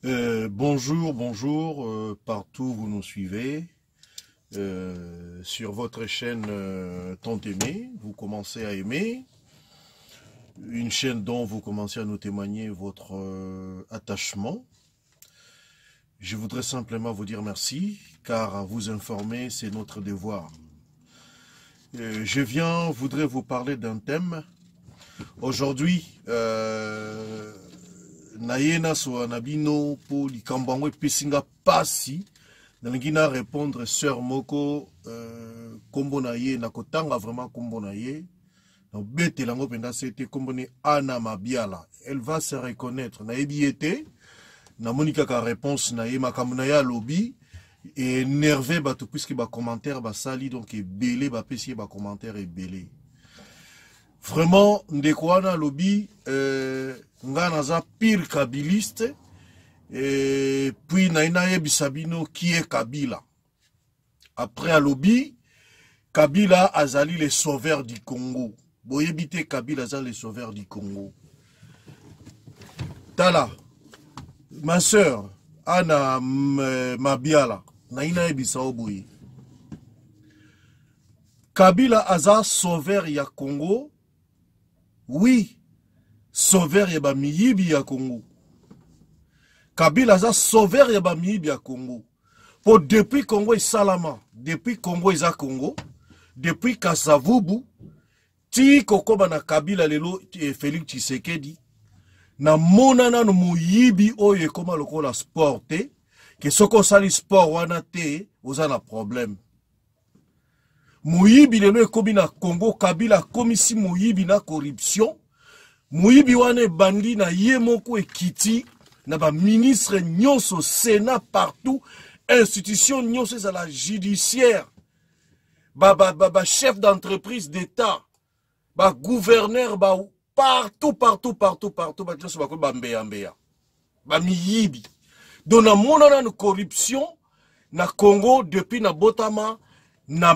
Bonjour, bonjour, partout où vous nous suivez, sur votre chaîne tant aimée, vous commencez à aimer, une chaîne dont vous commencez à nous témoigner votre attachement. Je voudrais simplement vous dire merci, car vous informer, c'est notre devoir. Voudrais vous parler d'un thème. Aujourd'hui, Nayena so nabino po likambango pesinga pasi nalingina répondre sœur moko kombo na ye na kotanga vraiment kombo na ye na bete lango penda c'était kombo ni Anna Mabiala. Elle va se reconnaître na ebiete na monika ka réponse na ye makambo na ya lobby et énervé bato puisque ba commentaire ba sali donc e belé ba pesi ba commentaire e belé. Vraiment, ndekwana lobby, nga naza pire kabiliste, et puis naina bisabino qui est Kabila. Après à lobby, Kabila azali le sauveur du Congo. Boyebite Kabila azali le sauveur du Congo. Tala, ma soeur, Anna Mabiala, naina bisao boye. Kabila aza sauveur ya Congo. Oui, sauveur ya ba miyibi ya Congo. Kabila za sauveur ya ba miyibi ya Congo. Pour depuis Congo et Salama, depuis Congo et Congo, depuis Kasavubu, ti kokoba na Kabila lelo Félix Tshisekedi, na monana no muyibi oye koma lokola sport te, ke soko sali sport wana te, oza na problème. Muyibi lelo ekomi na Congo, Kabila komisi muyibi na corruption. Muyibi wane bandi na ye moko ekiti na ba ministre nyonso Sénat partout, institution nyonso za la judiciaire. Ba chef d'entreprise d'État, ba gouverneur ba partout ba nyonso ba ko ba mbeya. Ba miyibi. Dona monana na corruption na Congo depuis na botama na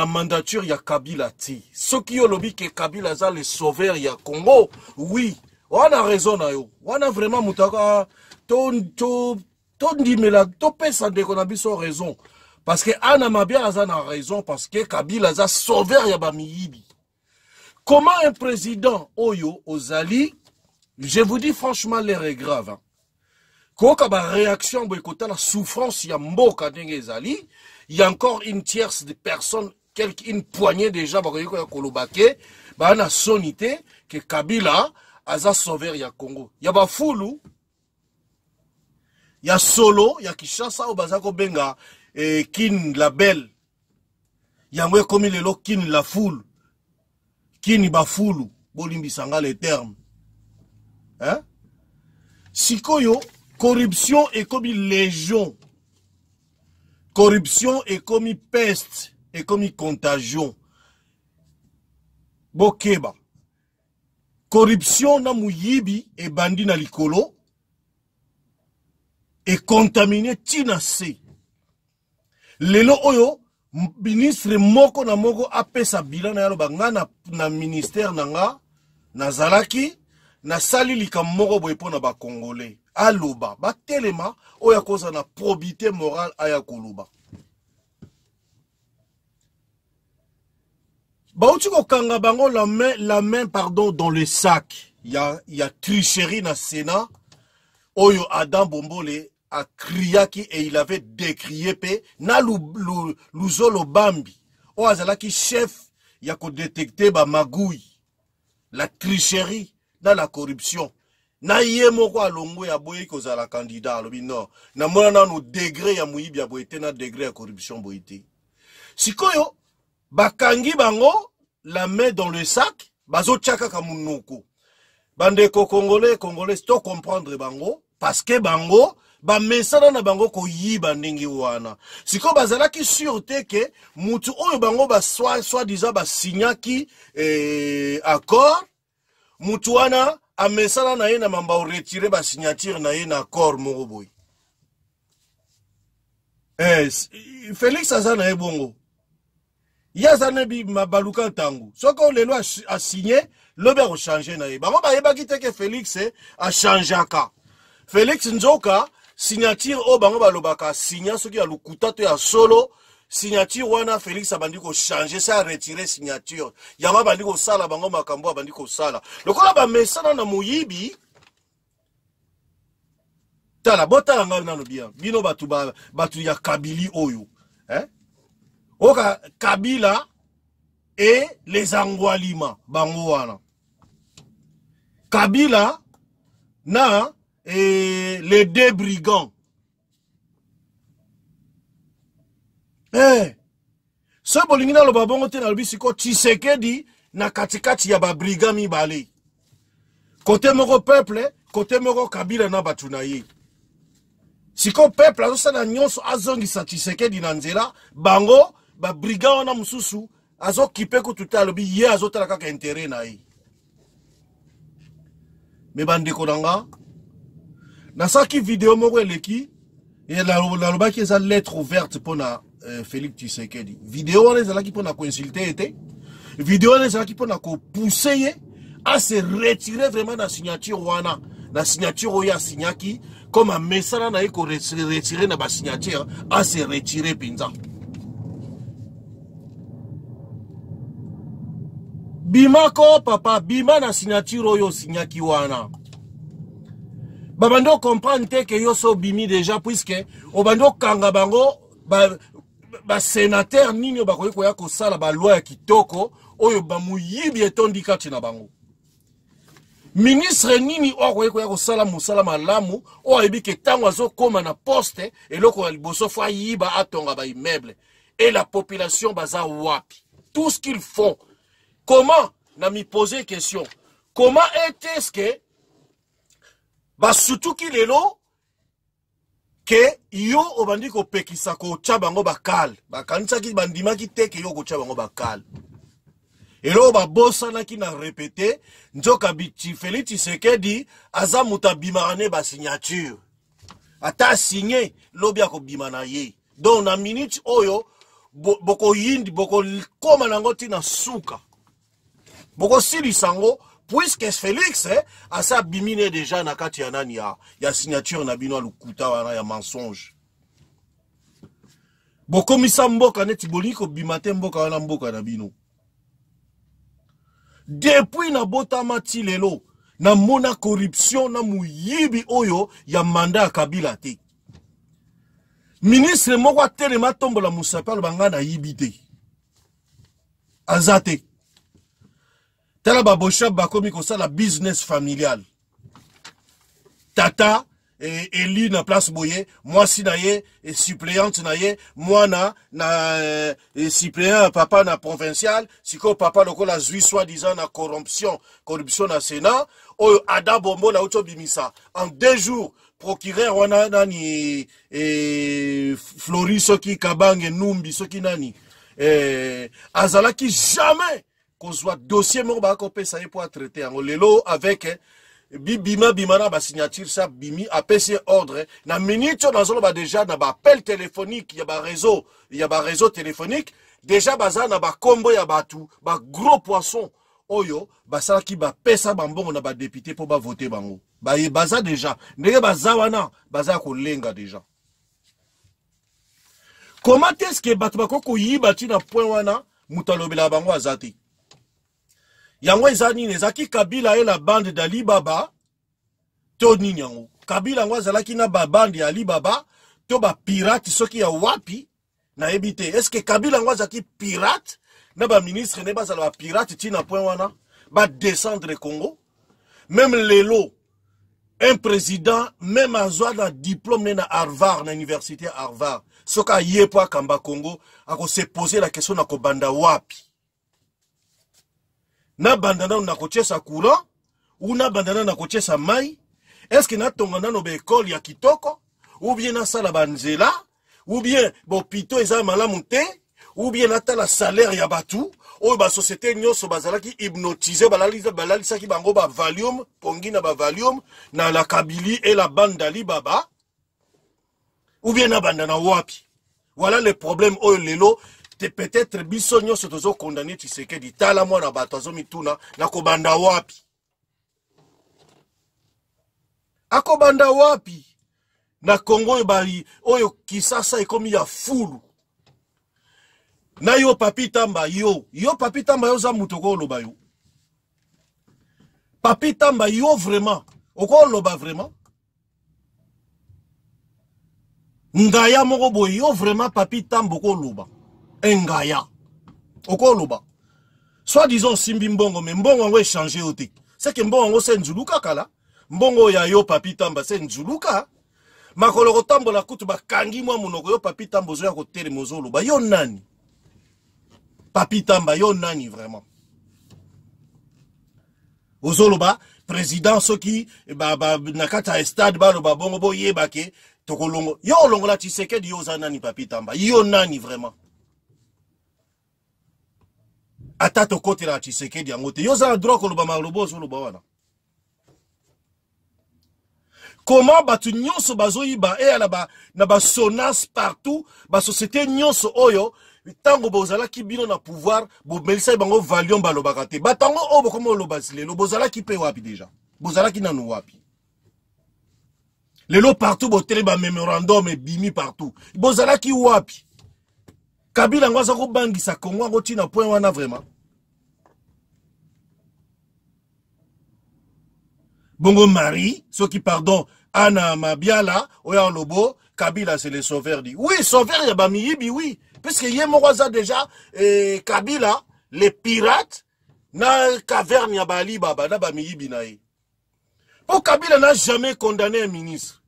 mandature ya Kabila ti. Ce qui yo lobi ke Kabila za le sauveur ya Congo, oui, on a raison na yo. On a vraiment mutaka to ndimela to pesa de qu'on a biso raison. Parce que Anna Mabiala za na raison parce que Kabila za sauveur ya ba miyibi. Comment un président oyo ozali, je vous dis franchement l'air est grave. Hein. Koka ba réaction boykota la souffrance ya mboka ndenge ezali. Il y a encore une tierce de personnes, une poignée de gens, bah, na sonité, que Kabila a sauveur ya Congo. Il y a Bafoulou, il y a Solo, il y a Kishasa, ou Bazako Benga, et Kin la Belle. Il y a comme il est là, Kin la Foule, Kin Bafoulou, Bolimbi Sanga les termes. Hein? Sikoyo, corruption est comme une légion. Corruption est comme peste, est comme contagion. Bokeba. Corruption na muyibi et bandi na likolo et contaminé tinase. Lelo oyo, ministre moko na moko apesa bilan na yalo banga na ministère nanga, na zalaki, na sali likamoko boyepo na ba Congolais. Aloba, ba telema, oya koza na probité morale aya koluba. Ba utiko kanga bango la main, pardon, dans le sac. Il y a tricherie na Sénat. Oyo Adam Bombole a criaki et il avait décrié pe na luzolo bambi. O azalaki chef, ya ko détecter ba magouille. La tricherie, dans la corruption. Na ye moko alongo ya boye koza la candidat alobi non na mona na no degré ya muyibi ya boyete na degré ya corruption boyete sikoyo bakangi bango la main dans le sac bazo tchaka ka munoko bandeko congolais to comprendre bango parce que bango ba mesana na bango ko yiba ndenge wana siko bazala ki sûreté que mutu oyo bango ba soit disant ba signaki accord mutu wana a mesana na ye na mamba o retirer ba signature na ye na accord moko boy. Félix azana e bongo. Yazane bi mabaluka tangu. Soko lelo a signé, lobe a changé na ye. Bango ba yeba ki te ke Félix a changé aka. Félix Nzoka signature o bango balobaka signa soki ya lukuta to ya solo signature wana Félix abandi ko changer ça retirer signature yama bandi ko sala bango makambo abandi ko sala lokola ba mesana na muyibi tala botala nga nano bien bino batu ya Kabili oyo oka Kabila et les Angwalima bango wana Kabila na les deux brigands. Ce bolingina lo babongo te na lobisiko Tshisekedi na katikati ya ba brigand mibale. Côté moko peuple, côté moko Kabila na batunaye. Siko peuple azo na nyonso azongi sa Tshisekedi na nzela, bango ba brigand na mususu azo kipe ko tuta lobi ye azo tala kaka intérêt na ye. Me bande konanga Nasaki vidéo moko eleki et la lobaki eza lettre ouverte pour na Félix Tshisekedi. Vidéo wana ezalaki pour na consulter été. Vidéo wana ezalaki pour na ko pousser à se retirer vraiment na signature wana. Na signature oya signaki comme un message na ko retirer na ba signature à se retirer pinza. Bima ko papa bima na signature oyo signaki wana. Babando comprendre que yo so bimi déjà puisque obando kanga bango ba sénateur nini bakoyi koya ko sala ba loi ya kitoko oyo ba muyibi etondi kati na bango ministre nini okoyi koya ko sala musala malamu o ayebi ke tango azo koma na poste eloko ya liboso fa yiba atonga ba immeuble et la population baza wapi tout ce qu'ils font comment na mi poser question comment est-ce que surtout qu'il est là que yo obandi ko pekisa ko chabango bakal bakanisa ki bandima ki teke yo ko chabango bakal elo ba bossa na ki na répéter njoka biti Félix Tshisekedi aza mutabimane ba signature ata signé lobi ko bimana ye donc na minute oyo boko yindi boko koma nango tina suka boko sili sango puisque Félix a sa bimine déjà na kati ya nani ya signature na bino lukuta wana ya mensonge. Boko misa mboka neti boliko bimate mboka wana mboka na bino. Depuis na bota mati lelo na mona corruption na muyibi oyo ya manda ya Kabila te. Ministre moko telema tombola musapalo banga na yibite. Azate. Tala baboshab bakomi kosa la business familial. Tata Eli na place boye, moi si na ye suppléante na ye, moi na suppléant papa na provincial, siko papa loko la zui soi-disant na corruption na Sénat, oyo ada bombo la auto bimisa. En 2 jours, procureur wana nani Flori soki Kabange Numbi soki nani azalaki jamais qu'on soit dossier moko ba ko pesa ye pour traiter en lelo avec bima na ba signature ça bimi apesi ordre na minute dans zolo ba déjà na ba appel téléphonique ya ba réseau téléphonique déjà baza na ba kombo ya batu ba gros poisson oyo basala ki ba pesa bambongo na ba député pour ba voter bango baza déjà ndenge baza wana baza ko lenga déjà. Comment est-ce que batu bakoko yiba tina point wana mutalobela bango azati yango ezani nezaki Kabila et la bande d'Ali Baba to nini yango Kabila yango azalaki na ba bande ya Ali Baba to ba pirate soki ya wapi na ebite est-ce que Kabila yango azaki pirate na ba ministre ne bazala ba pirate tina point wana ba descendre Congo même lelo un président même azwa na diplôme na Harvard na université Harvard soka yepo akamba Congo ako se poser la question na ko banda wapi na bandana na kochesa courant ou na bandana na kochesa mai est-ce que na tongana no be école ya kitoko ou bien na sala banzela ou bien bo pito eza malamu te ou bien na tala salaire ya batu ou ba société nyoso bazalaki hypnotiser balalisa ki bango ba Valium pongi na ba Valium na la Kabili et la bande d'Ali Baba ou bien na bandana wapi voilà le problème oyo lelo peut-être biso nyonso tozo condamné Tshisekedi tala mwana bato azomituna na kobanda wapi akobanda wapi na Congo oyo Kisasa ekomi ya fulu. Na yo Papi Tamba yo Papi Tamba yo za mutoko loba yo. Papi Tamba yo vraiment. Oko loba vraiment. Ngaya moko boy yo vraiment Papi Tamba oko loba. Ngaya. Oko loba. Soit disons Simbi Mbongo, mais Mbongo va changer au tic. C'est que Mbongo c'est Nzuluka kala. Mbongo ya yo Papi Tamba c'est Nzuluka. Makoloko Tambo la kutu ba kangi mwa munoko yo Papi Tamba zo ya kotere mozolo ba yo nani. Papi Tamba yo nani vraiment. Ozolo ba président soki nakata stade ba lo ba bongo bo yeba ke tokolongo yo longo la Tshisekedi yo za nani Papi Tamba yo nani vraiment. Ata to kote la Tshisekedi yangote yo za droit ko lo ba malobo zo lo ba wana. Comment batu nyonso bazoyiba na ba sonas partout ba société nyonso oyo tango bozala ki bino na pouvoir bo melisa bango valion balobaka te batango o bokomo lobasile lo bozala ki pe wapi déjà bozala ki nanu wapi lelo partout botere ba memorandum e bimi partout bozala ki wapi Kabila ngwaza ko bangisa Kongo ngo tina point wana vraiment Bongo Marie, ceux qui pardon, Anna Mabiala, Oya Lobo, Kabila c'est le sauveur dit. Oui, sauveur yaba miyibi, oui. Puisque Yemoraza déjà, Kabila, les pirates, na caverne yaba Ali Baba, na ba miyibi nae. Pour Kabila n'a jamais condamné un ministre.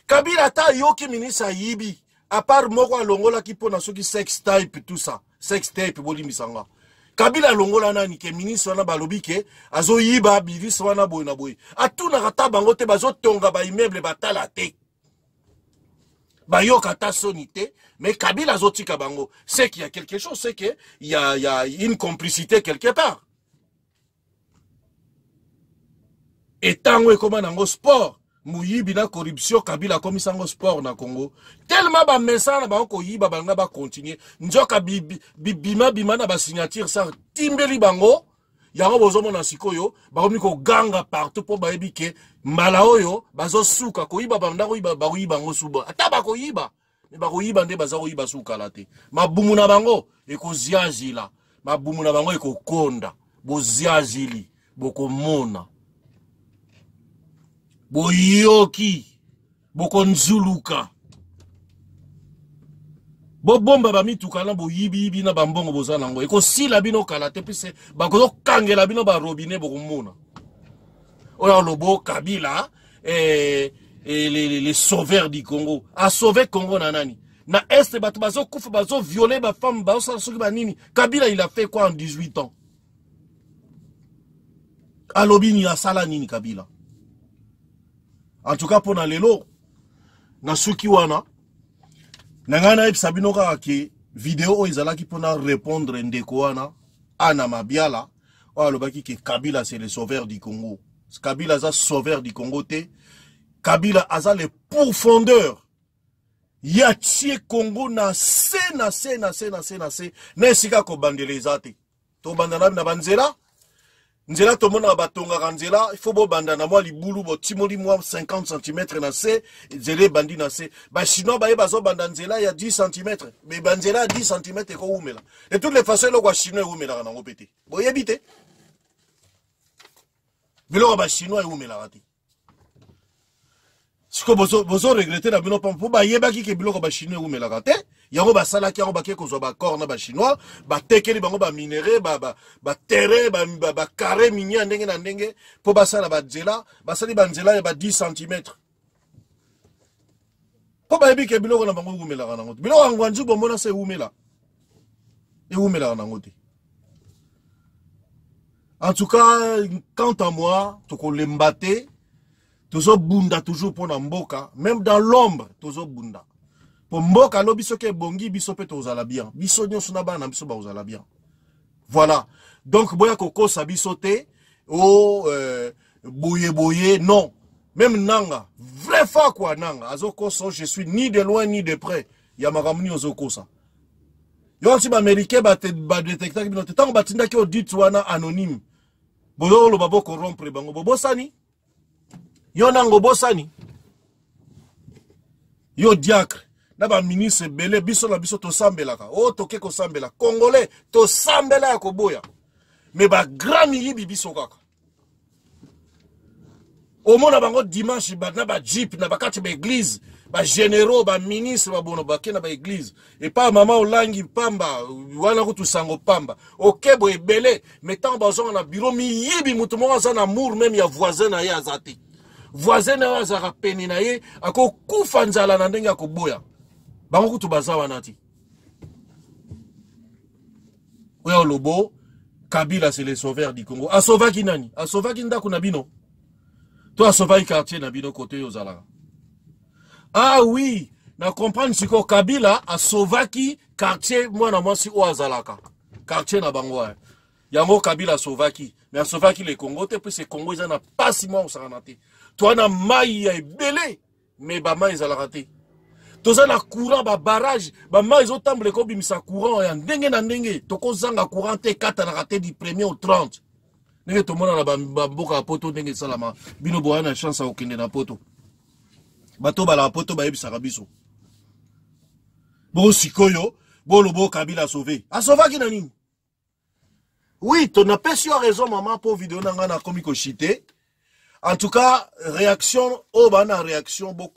Kabila ta yoki ministre a yibi, à part Mokwa Longola qui pona ceux qui sex type, tout ça. Sex type, boli misanga. Kabila longola nani ke ministre wana balobi ke azo yiba ministre wana boy na boy atuna kata bango te bazo tonga ba immeuble batala te ba yo kata sonité mais Kabila azo tika bango c'est qu'il y a quelque chose c'est que il y a une complicité quelque part et tango ekoma nango sport muyibi na corruption Kabila komi sango sport na Congo tellement ba message ba ko yiba banga ba continuer njoka bima na ba signature ça timbeli bango yango bozomo na sikoyo ba komi ko ganga partout po ba ebike mbala oyo bazo suka ko yiba banda ko yiba ba ko yiba ngo suba ata ba ko yiba me ba ko yiba nde baza ko yiba suka late mabumu na bango ekoziazila mabumu na bango ekokonda boziazili bokomona boyoki bokonzuluka bobomba bamituka na boyibi na bambongo bozana ngo ekosila bino kala te pise bakozo kangela bino ba robinet bokomona oya lobo Kabila les sauveurs du Congo a sauvé Congo na nani na est bato bazo kufa bazo violer ba femme bazo soki ba nini Kabila il a fait quoi en 18 ans alobini ya sala nini Kabila. En tout cas, pour na lelo, na suki wana, nangana ep sabino ka ki vidéo izala ki pona répondre ndeko wana, Anna Mabiala, ou alobaki que Kabila c'est le sauveur du Congo. Kabila za sauveur du Congo te, Kabila aza le pourfondeur. Ya tie Congo na se, nesika ko bandeleza te. To bandana na banzela, nzela to mona batonga kanzela il faut bo banda na moi libulu bo timoli moi 50 cm na se nzele bandi na se ba chinois ba bazo banda nzela ya 10 cm mais banzela 10 cm ko umela de toutes les façons lo kwa chinois umela na ngopete bo yebite bilo ba chinois umela ati siko bozo regretter na bino po ba yebaki ke bilo ba chinois umela kate yango ba sala ki yango ba ke ko zo ba corps na ba chinois ba tekeli bango ba minerai ba terre ba carré minier ndenge na ndenge po ba sala ba nzela ba sali ba nzela ya ba 10 cm po ba yebi ke biloko na bango umela kana ngote biloko ngwanzu bo mona se umela et umela kana ngote. En tout cas quant à moi to ko lembate tozo bunda toujours pour na mboka même dans l'ombre tozo bunda pour mboka lo biso ke bongi biso pe tozala bien biso nyonso na bana biso ba ozala bien voilà donc boya koko sa biso te o boye non même nanga vrai fa quoi nanga azoko so je suis ni de loin ni de près ya makamuni ozoko sa yo si ba américain ba détecteur bino te tango batinda ki audit wana anonyme boyo lo babo corrompre bango bobosani yo nango bosani Yo diacre. Na ba ministre belé biso na biso to sambelaka. Oh toke ko sambela. Congolais to sambela ya koboya. Mais ba grand miyibi biso kaka. Au moins, on dimanche, na ba jeep, na ba kati ba église, ba généraux, ba ministre, ba bono, ba kena ba église. Et pas maman olangi pamba, wana kutu sango pamba. Ok, bo ebele, metant bazon na bureau, mi yibi mutumo azan amour, même ya voisin na ye azati. Voisin na ye azara peni na ye, ako kufa nzala na ndenge ako boya. Bango kutu baza wanati. Oya lobo, Kabila c'est le sauveur du Congo. A sauva ki nani? A sauva ki ndaku na bino? Toi, sauver quartier na bino côté yozala. Ah oui, na comprendre si ko Kabila a sauvaki quartier moi na moi si o azalaka. Quartier na bango. Yango Kabila sauvaki, mais a sauvaki le Congo te puis c'est Congo ils na pas si moi osanate. Toi na mai ya belé, mais ba mai ezalaka te. Toza na courant ba barrage, ba mai zo tamble ko bimisa courant ya ndenge na ndenge, toko zanga courant te kata na raté du 1er au 30. Nenge to mona na bamboka poto ndenge salama bino boya na chance okende na poto bato bala poto ba yebisaka biso bo sikoyo bo lobo Kabila sauvé a sauvé ki na nini. Oui, ton appel sur raison maman pour vidéo nanga na komi ko chité. En tout cas, réaction au bana réaction bo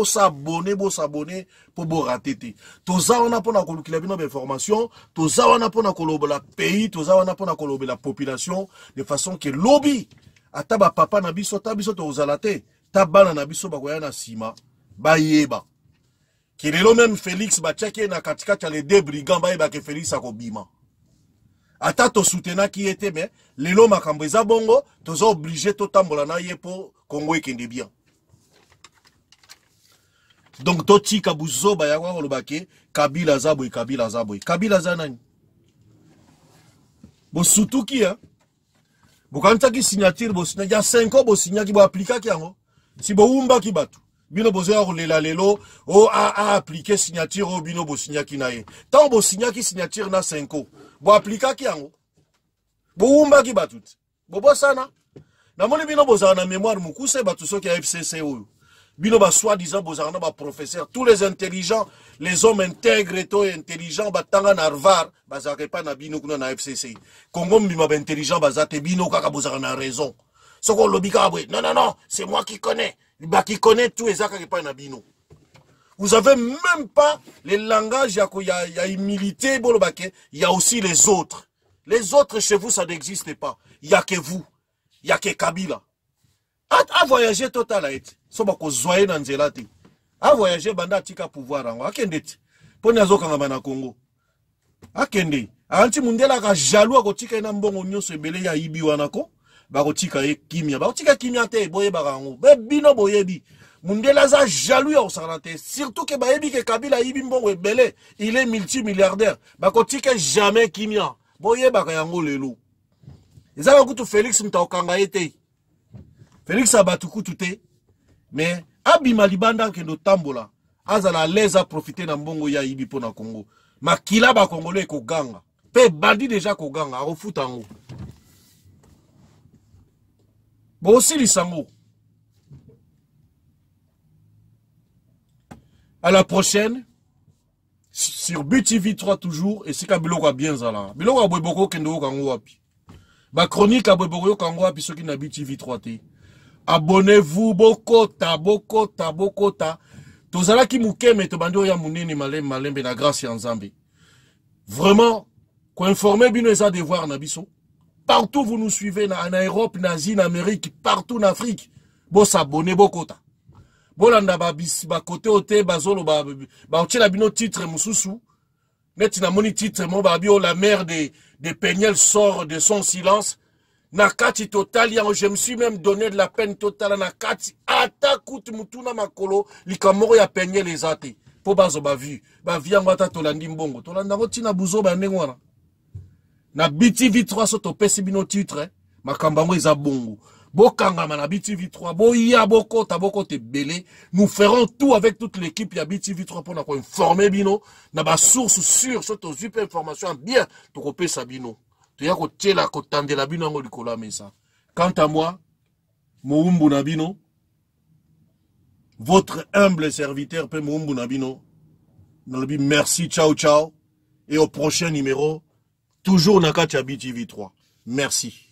s'abonner pour bo rater. Toza on a pona ko lukila bino information, toza on a pona ko lobola pays, toza on a pona ko lobola population de façon que lobby ataba papa na biso tabiso to ozalate, tabana na biso ba koya na sima, ba yeba. Ki lelo même Félix ba tchake na katikati les deux brigands ba yeba ke Félix akobima. Ata to soutena qui était mais lelo makambo eza bongo tozo obligé to tambola na ye po Congo ekende bien. Donc to tika buzo ba yakwa kolobake Kabila zaboy Kabila za nani? Bo sutuki hein. Bo kanta ki signature bo signature 5 ans bo signature bo appliquer ki yango. Si bo umba ki batu. Bino bozo ya kolela lelo o a appliquer signature o bino bo signature ki na ye. Tant bo signature na 5 ans. Bo aplika ki yango bo umba ki batut bo bosana na moni bino bozana na mémoire mukuse batu soki ya FCC oyo bino ba soi-disant bozana ba professeur tous les intelligents les hommes intègres to intelligents batanga na Harvard bazaka pa na bino kuna na FCC Congo mbima ba intelligent bazate bino kaka bozana na raison soko lobika abwe non c'est moi qui connais ba qui connaît tout ezaka pa na bino. Vous avez même pas les langages, il y a humilité, il y a aussi les autres. Les autres chez vous, ça n'existe pas. Il n'y a que vous. Il n'y a que Kabila. A voyager total à être. Soba ko zoye na nzela te. A voyager banda tika pouvoir ango. Akende te. Poni azoka na Congo. Akende. Anti mundela ka jaloux ko tika na mbongo nyonso ebele ya ibi wanako. Ba ko tika e kimia. Ba ko tika kimia te boye barango. Be bino boyebi. Mundela za jaloux ya osarate. Surtout que bayebi que Kabila ibi mbongo ebele. Il est multimilliardaire. Ba ko tika jamais kimia. Boye baka yango lelo. Ezaka kutu Félix mtaokanga ete. Félix abatuku tute. Mais abima libanda kendo tambola. Azala leza profiter na mbongo ya ibi pona Congo. Makila ba Congolais ko ganga. Pe bandi déjà ko ganga. Arofuta ngo. Bo aussi lisango. À la prochaine. Sur BTV3 toujours. Et c'est ka biloko bien zala. Biloko a bweboko kendo kango wapi. Ba chronique a bweboko kango wapi soki na BTV3 te. Abonnez-vous, bokota. Tozala ki mukeme to bandi oya munene malembe na grâce ya Nzambe. Vraiment, ko informer bino eza devoir na biso. Partout vous nous suivez en Europe, en Asie, en Amérique, partout en Afrique. Bo s'abonner bokota. Bolanda ba côté ote bazolo ba otela bino titre mususu. Net na moni titre mo ba bio la mère de Peniel sort de son silence. Nakati total, je me suis même donné de la peine totale. Nakati, atakut mutuna makolo, likamoro ya peigné les athées. Po bazo ba vu, ba viangwata tolandi mbongo. Tolanda tina buzo ba ndengwana. Na BTV3 soto pesi bino titre, makambango eza bongo. Bokangama na BTV3, boya boko te belé. Nous ferons tout avec toute l'équipe ya BTV3 pour nous informer bino. Na ba source sûre, soto super information bien, to kopesa bino. Quant à moi, Moumbu Nabino, votre humble serviteur, merci, ciao, ciao. Et au prochain numéro, toujours Naka Tchabi TV 3. Merci.